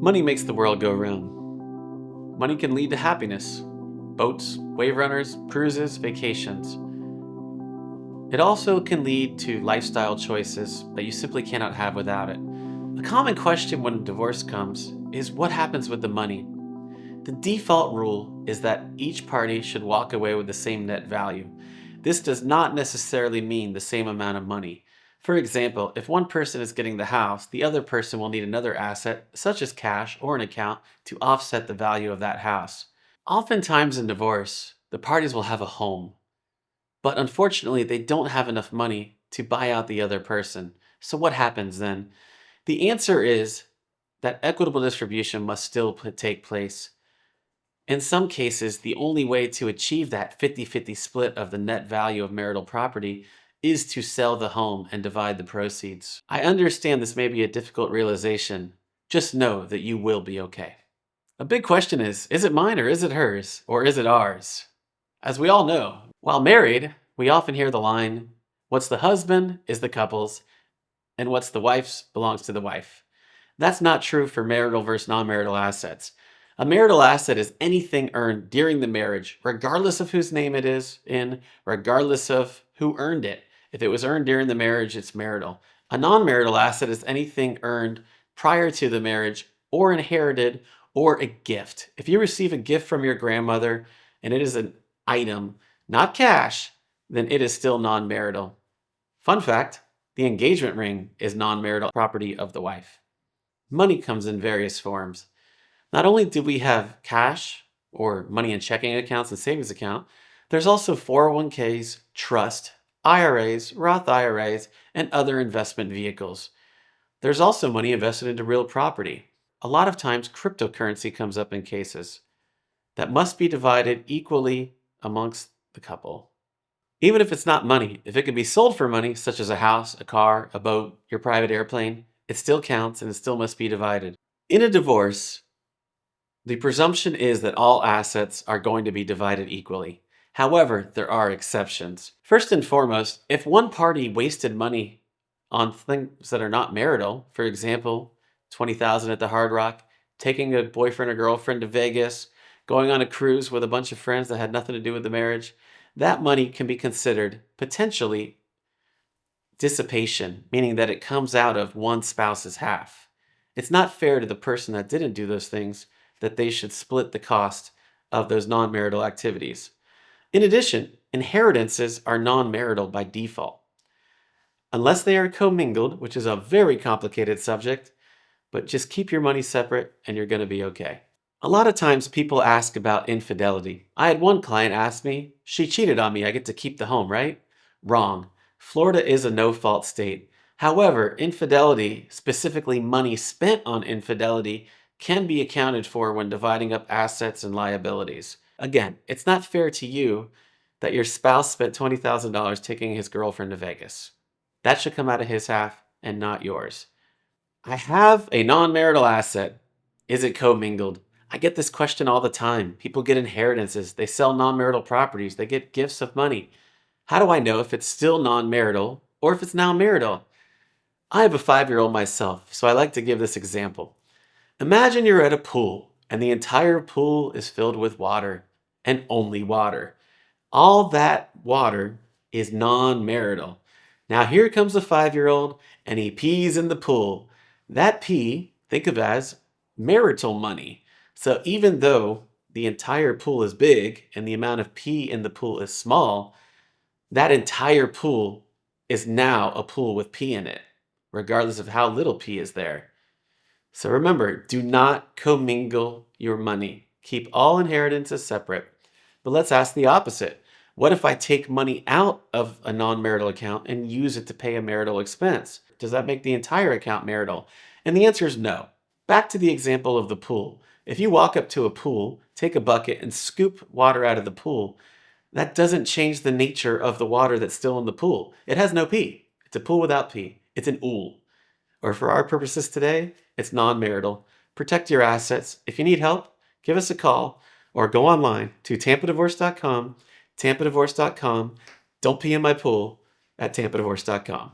Money makes the world go round. Money can lead to happiness. Boats, wave runners, cruises, vacations. It also can lead to lifestyle choices that you simply cannot have without it. A common question when divorce comes is what happens with the money? The default rule is that each party should walk away with the same net value. This does not necessarily mean the same amount of money. For example, if one person is getting the house, the other person will need another asset, such as cash or an account, to offset the value of that house. Oftentimes in divorce, the parties will have a home, but unfortunately, they don't have enough money to buy out the other person. So what happens then? The answer is that equitable distribution must still take place. In some cases, the only way to achieve that 50-50 split of the net value of marital property is to sell the home and divide the proceeds. I understand this may be a difficult realization. Just know that you will be okay. A big question is it mine or is it hers? Or is it ours? As we all know, while married, we often hear the line, what's the husband is the couple's, and what's the wife's belongs to the wife. That's not true for marital versus non-marital assets. A marital asset is anything earned during the marriage, regardless of whose name it is in, regardless of who earned it. If it was earned during the marriage, it's marital. A non-marital asset is anything earned prior to the marriage or inherited or a gift. If you receive a gift from your grandmother and it is an item, not cash, then it is still non-marital. Fun fact, the engagement ring is non-marital property of the wife. Money comes in various forms. Not only do we have cash or money in checking accounts and savings account, there's also 401ks, trust, IRAs, Roth IRAs, and other investment vehicles. There's also money invested into real property. A lot of times cryptocurrency comes up in cases that must be divided equally amongst the couple. Even if it's not money, if it can be sold for money, such as a house, a car, a boat, your private airplane, it still counts and it still must be divided. In a divorce, the presumption is that all assets are going to be divided equally. However, there are exceptions. First and foremost, if one party wasted money on things that are not marital, for example, $20,000 at the Hard Rock, taking a boyfriend or girlfriend to Vegas, going on a cruise with a bunch of friends that had nothing to do with the marriage, that money can be considered potentially dissipation, meaning that it comes out of one spouse's half. It's not fair to the person that didn't do those things that they should split the cost of those non-marital activities. In addition, inheritances are non-marital by default, unless they are commingled, which is a very complicated subject, but just keep your money separate and you're going to be okay. A lot of times people ask about infidelity. I had one client ask me, she cheated on me, I get to keep the home, right? Wrong. Florida is a no-fault state. However, infidelity, specifically money spent on infidelity, can be accounted for when dividing up assets and liabilities. Again, it's not fair to you that your spouse spent $20,000 taking his girlfriend to Vegas. That should come out of his half and not yours. I have a non-marital asset. Is it commingled? I get this question all the time. People get inheritances. They sell non-marital properties. They get gifts of money. How do I know if it's still non-marital or if it's now marital? I have a 5-year-old myself, so I like to give this example. Imagine you're at a pool and the entire pool is filled with water and only water. All that water is non-marital. Now here comes a 5-year-old and he pees in the pool. That pee, think of as marital money. So even though the entire pool is big and the amount of pee in the pool is small, that entire pool is now a pool with pee in it, regardless of how little pee is there. So remember, do not commingle your money. Keep all inheritances separate. But let's ask the opposite. What if I take money out of a non-marital account and use it to pay a marital expense? Does that make the entire account marital? And the answer is no. Back to the example of the pool. If you walk up to a pool, take a bucket and scoop water out of the pool, that doesn't change the nature of the water that's still in the pool. It has no pee. It's a pool without pee. It's an ool. Or for our purposes today, it's non-marital. Protect your assets. If you need help, give us a call or go online to tampadivorce.com, tampadivorce.com. Don't pee in my pool at tampadivorce.com.